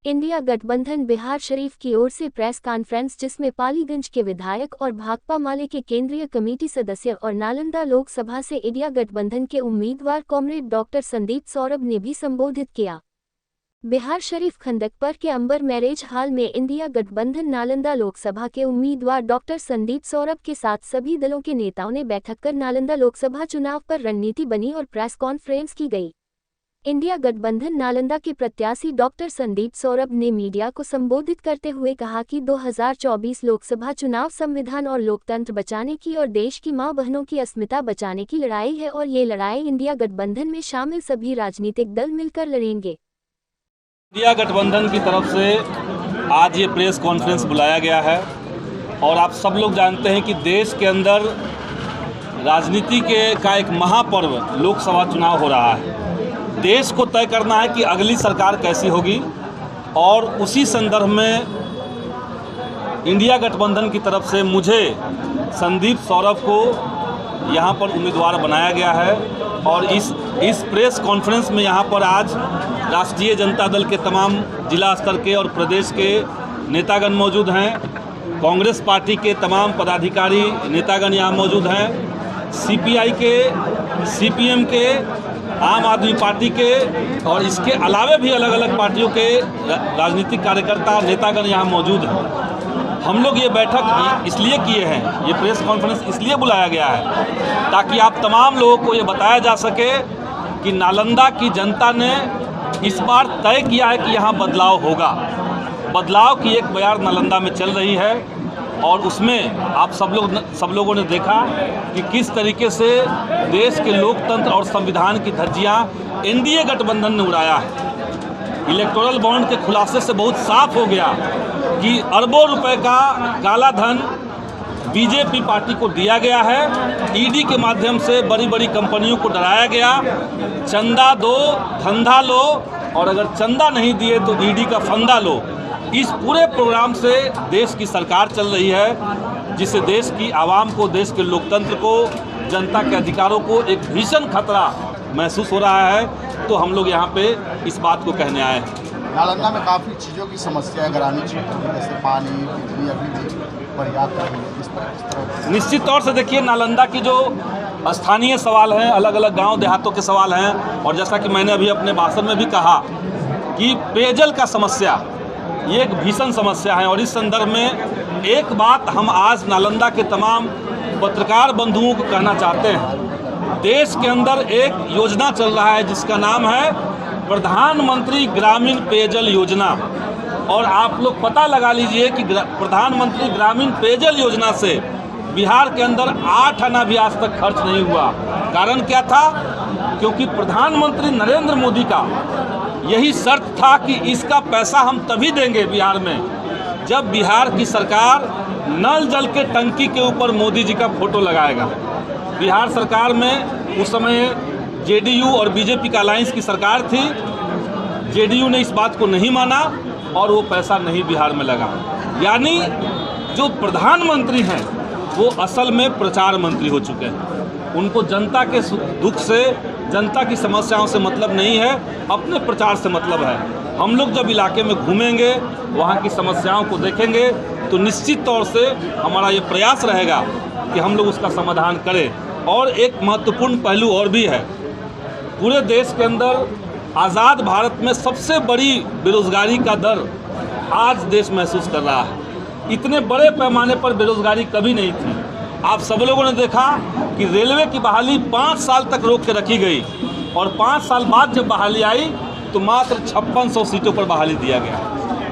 India गठबंधन बिहार शरीफ की ओर से प्रेस कॉन्फ्रेंस जिसमें पालीगंज के विधायक और भाकपा माले के केंद्रीय कमेटी सदस्य और नालंदा लोकसभा से इंडिया गठबंधन के उम्मीदवार कॉमरेड डॉक्टर संदीप सौरभ ने भी संबोधित किया। बिहार शरीफ खंडकपर के अंबर मैरेज हॉल में इंडिया गठबंधन नालंदा लोकसभा के उम्मीदवार डॉक्टर संदीप सौरभ के साथ सभी दलों के नेताओं ने बैठक कर नालंदा लोकसभा चुनाव पर रणनीति बनी और प्रेस कॉन्फ्रेंस की गई। इंडिया गठबंधन नालंदा के प्रत्याशी डॉक्टर संदीप सौरभ ने मीडिया को संबोधित करते हुए कहा कि 2024 लोकसभा चुनाव संविधान और लोकतंत्र बचाने की और देश की मां बहनों की अस्मिता बचाने की लड़ाई है और ये लड़ाई इंडिया गठबंधन में शामिल सभी राजनीतिक दल मिलकर लड़ेंगे। इंडिया गठबंधन की तरफ से आज ये प्रेस कॉन्फ्रेंस बुलाया गया है और आप सब लोग जानते हैं कि देश के अंदर राजनीति का एक महापर्व लोकसभा चुनाव हो रहा है। देश को तय करना है कि अगली सरकार कैसी होगी और उसी संदर्भ में इंडिया गठबंधन की तरफ से मुझे संदीप सौरभ को यहाँ पर उम्मीदवार बनाया गया है। और इस प्रेस कॉन्फ्रेंस में यहाँ पर आज राष्ट्रीय जनता दल के तमाम जिला स्तर के और प्रदेश के नेतागण मौजूद हैं। कांग्रेस पार्टी के तमाम पदाधिकारी नेतागण यहाँ मौजूद हैं। सीपीआई के, सीपीएम के, आम आदमी पार्टी के और इसके अलावे भी अलग अलग पार्टियों के राजनीतिक कार्यकर्ता नेतागण यहाँ मौजूद हैं। हम लोग ये बैठक इसलिए किए हैं, ये प्रेस कॉन्फ्रेंस इसलिए बुलाया गया है ताकि आप तमाम लोगों को ये बताया जा सके कि नालंदा की जनता ने इस बार तय किया है कि यहाँ बदलाव होगा। बदलाव की एक बयार नालंदा में चल रही है और उसमें आप सब लोगों ने देखा कि किस तरीके से देश के लोकतंत्र और संविधान की धज्जियाँ एनडीए गठबंधन ने उड़ाया है। इलेक्टोरल बॉन्ड के खुलासे से बहुत साफ हो गया कि अरबों रुपए का काला धन बीजेपी पार्टी को दिया गया है। ईडी के माध्यम से बड़ी बड़ी कंपनियों को डराया गया, चंदा दो, धंधा लो और अगर चंदा नहीं दिए तो ईडी का फंदा लो। इस पूरे प्रोग्राम से देश की सरकार चल रही है जिससे देश की आवाम को, देश के लोकतंत्र को, जनता के अधिकारों को एक भीषण खतरा महसूस हो रहा है। तो हम लोग यहाँ पे इस बात को कहने आए हैं। नालंदा में काफ़ी चीज़ों की समस्या है, ग्रामीण क्षेत्र में जैसे पानी, बिजली अभी भी पर्याप्त नहीं है। इस तरह निश्चित तौर से देखिए, नालंदा की जो स्थानीय सवाल हैं, अलग अलग गांव देहातों के सवाल हैं और जैसा कि मैंने अभी अपने भाषण में भी कहा कि पेयजल का समस्या ये एक भीषण समस्या है। और इस संदर्भ में एक बात हम आज नालंदा के तमाम पत्रकार बंधुओं को कहना चाहते हैं। देश के अंदर एक योजना चल रहा है जिसका नाम है प्रधानमंत्री ग्रामीण पेयजल योजना और आप लोग पता लगा लीजिए कि प्रधानमंत्री ग्रामीण पेयजल योजना से बिहार के अंदर 8 आना भी आज तक खर्च नहीं हुआ। कारण क्या था? क्योंकि प्रधानमंत्री नरेंद्र मोदी का यही शर्त था कि इसका पैसा हम तभी देंगे बिहार में जब बिहार की सरकार नल जल के टंकी के ऊपर मोदी जी का फोटो लगाएगा। बिहार सरकार में उस समय जेडीयू और बीजेपी का अलायंस की सरकार थी। जेडीयू ने इस बात को नहीं माना और वो पैसा नहीं बिहार में लगा। यानी जो प्रधानमंत्री हैं वो असल में प्रचार मंत्री हो चुके हैं। उनको जनता के दुख से, जनता की समस्याओं से मतलब नहीं है, अपने प्रचार से मतलब है। हम लोग जब इलाके में घूमेंगे, वहाँ की समस्याओं को देखेंगे तो निश्चित तौर से हमारा ये प्रयास रहेगा कि हम लोग उसका समाधान करें। और एक महत्वपूर्ण पहलू और भी है, पूरे देश के अंदर आज़ाद भारत में सबसे बड़ी बेरोज़गारी का दर आज देश महसूस कर रहा है। इतने बड़े पैमाने पर बेरोज़गारी कभी नहीं थी। आप सब लोगों ने देखा कि रेलवे की बहाली 5 साल तक रोक के रखी गई और 5 साल बाद जब बहाली आई तो मात्र 5600 सीटों पर बहाली दिया गया।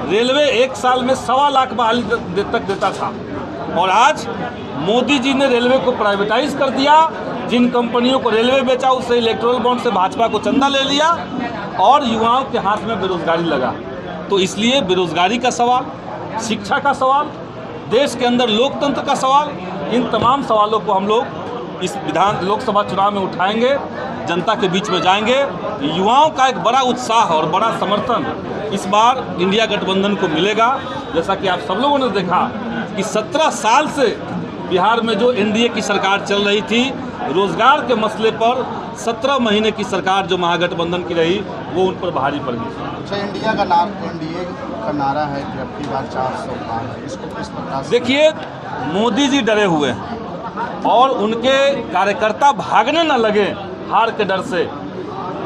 रेलवे एक साल में 1.25 लाख बहाली तक देता था और आज मोदी जी ने रेलवे को प्राइवेटाइज कर दिया। जिन कंपनियों को रेलवे बेचा उससे इलेक्टोरल बॉन्ड से भाजपा को चंदा ले लिया और युवाओं के हाथ में बेरोजगारी लगा। तो इसलिए बेरोजगारी का सवाल, शिक्षा का सवाल, देश के अंदर लोकतंत्र का सवाल, इन तमाम सवालों को हम लोग इस लोकसभा चुनाव में उठाएंगे, जनता के बीच में जाएंगे। युवाओं का एक बड़ा उत्साह और बड़ा समर्थन इस बार इंडिया गठबंधन को मिलेगा। जैसा कि आप सब लोगों ने देखा कि 17 साल से बिहार में जो एनडीए की सरकार चल रही थी रोजगार के मसले पर 17 महीने की सरकार जो महागठबंधन की रही वो उन पर भारी पड़ गई। अच्छा, एनडीए का नारा है कि अब की बार 400 पार है, इसको किस प्रकार से? देखिए, मोदी जी डरे हुए हैं और उनके कार्यकर्ता भागने न लगे हार के डर से,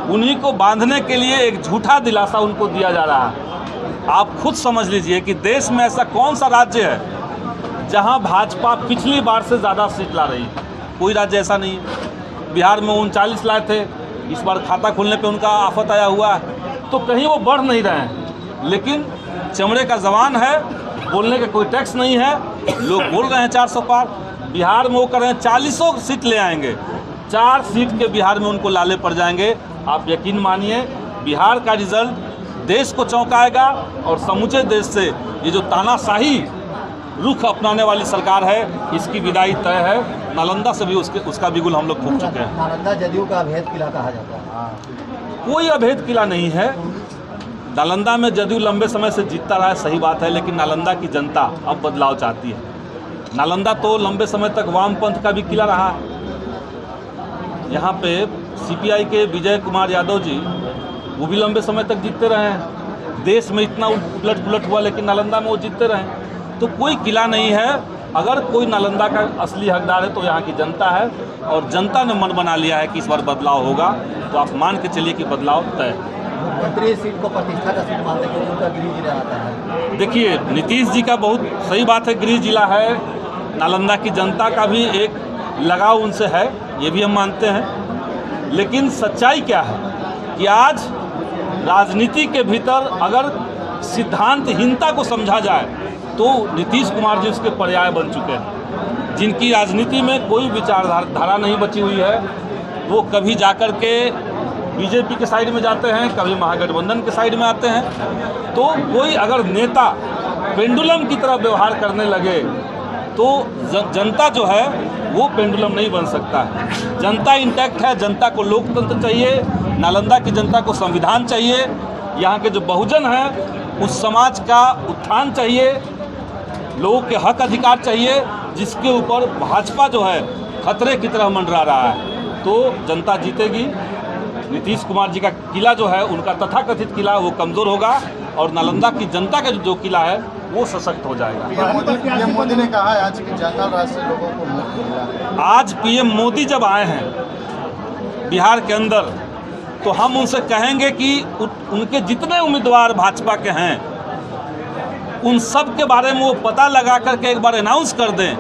उन्हीं को बांधने के लिए एक झूठा दिलासा उनको दिया जा रहा है। आप खुद समझ लीजिए कि देश में ऐसा कौन सा राज्य है जहां भाजपा पिछली बार से ज़्यादा सीट ला रही है। कोई राज्य ऐसा नहीं है। बिहार में 39 लाए थे, इस बार खाता खोलने पे उनका आफत आया हुआ है, तो कहीं वो बढ़ नहीं रहे हैं। लेकिन चमड़े का जवान है, बोलने का कोई टैक्स नहीं है, लोग बोल रहे हैं 400 पार। बिहार में वो कर रहे हैं 40 सीट ले आएंगे, 4 सीट के बिहार में उनको लाले पड़ जाएंगे। आप यकीन मानिए, बिहार का रिजल्ट देश को चौंकाएगा और समूचे देश से ये जो तानाशाही रुख अपनाने वाली सरकार है, इसकी विदाई तय है। नालंदा से भी उसका बिगुल हम लोग फूंक चुके हैं। नालंदा जदयू का अभेद किला कहा जाता है। कोई अभेद किला नहीं है। नालंदा में जदयू लंबे समय से जीतता रहा है, सही बात है, लेकिन नालंदा की जनता अब बदलाव चाहती है। नालंदा तो लंबे समय तक वामपंथ का भी किला रहा है। यहाँ पे सीपीआई के विजय कुमार यादव जी, वो भी लंबे समय तक जीतते रहे हैं। देश में इतना उलट पुलट हुआ, लेकिन नालंदा में वो जीतते रहे। तो कोई किला नहीं है। अगर कोई नालंदा का असली हकदार है तो यहाँ की जनता है, और जनता ने मन बना लिया है कि इस बार बदलाव होगा। तो आप मान के चलिए कि बदलाव तय है। मुख्यमंत्री सीट को प्रतिष्ठा का सीट मानते हैं, उनका गृह जिला आता है। देखिए, नीतीश जी का बहुत सही बात है, गृह जिला है। नालंदा की जनता का भी एक लगाव उनसे है, ये भी हम मानते हैं। लेकिन सच्चाई क्या है कि आज राजनीति के भीतर अगर सिद्धांतहीनता को समझा जाए तो नीतीश कुमार जी उसके पर्याय बन चुके हैं। जिनकी राजनीति में कोई विचारधारा नहीं बची हुई है, वो कभी जाकर के बीजेपी के साइड में जाते हैं, कभी महागठबंधन के साइड में आते हैं। तो कोई अगर नेता पेंडुलम की तरह व्यवहार करने लगे तो जनता जो है वो पेंडुलम नहीं बन सकता है। जनता इंटैक्ट है, जनता को लोकतंत्र चाहिए, नालंदा की जनता को संविधान चाहिए, यहाँ के जो बहुजन हैं उस समाज का उत्थान चाहिए, लोगों के हक अधिकार चाहिए, जिसके ऊपर भाजपा जो है खतरे की तरह मंडरा रहा है। तो जनता जीतेगी। नीतीश कुमार जी का किला जो है, उनका तथाकथित किला, वो कमज़ोर होगा और नालंदा की जनता का जो किला है वो सशक्त हो जाएगा। पीएम मोदी ने कहा है आज कि जंगल राज से लोगों को मुक्ति मिला। आज पीएम मोदी जब आए हैं बिहार के अंदर, तो हम उनसे कहेंगे कि उनके जितने उम्मीदवार भाजपा के हैं उन सब के बारे में वो पता लगा करके एक बार अनाउंस कर दें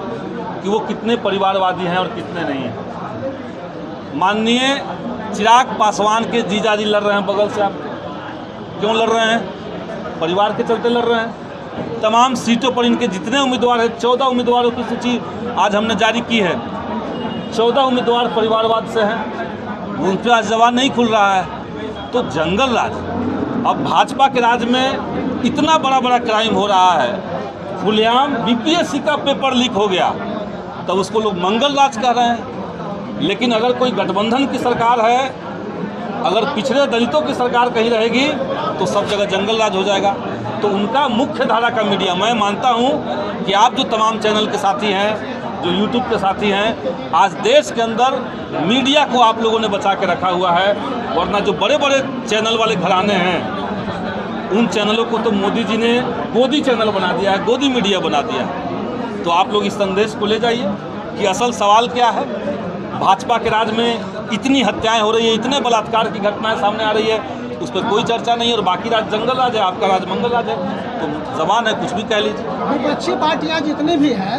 कि वो कितने परिवारवादी हैं और कितने नहीं हैं। माननीय चिराग पासवान के जीजाजी लड़ रहे हैं बगल से। आप क्यों लड़ रहे हैं? परिवार के चलते लड़ रहे हैं। तमाम सीटों पर इनके जितने उम्मीदवार हैं, 14 उम्मीदवारों की सूची आज हमने जारी की है। 14 उम्मीदवार परिवारवाद से हैं, उन पर आज जवान नहीं खुल रहा है। तो जंगल राज, अब भाजपा के राज में इतना बड़ा बड़ा क्राइम हो रहा है, खुलेआम बीपीएससी का पेपर लीक हो गया, तब उसको लोग मंगल राज कह रहे हैं। लेकिन अगर कोई गठबंधन की सरकार है, अगर पिछड़े दलितों की सरकार कहीं रहेगी तो सब जगह जंगल राज हो जाएगा। तो उनका मुख्य धारा का मीडिया, मैं मानता हूं कि आप जो तमाम चैनल के साथी हैं, जो यूट्यूब के साथी हैं, आज देश के अंदर मीडिया को आप लोगों ने बचा के रखा हुआ है। वरना जो बड़े बड़े चैनल वाले घराने हैं, उन चैनलों को तो मोदी जी ने गोदी चैनल बना दिया है, गोदी मीडिया बना दिया है। तो आप लोग इस संदेश को ले जाइए कि असल सवाल क्या है। भाजपा के राज में इतनी हत्याएं हो रही है, इतने बलात्कार की घटनाएं सामने आ रही है, उस पर कोई चर्चा नहीं है। और बाकी राज जंगल राज है, आपका राज मंगल राज है। तो जबान है, कुछ भी कह लीजिए। विपक्षी पार्टियां जितनी भी हैं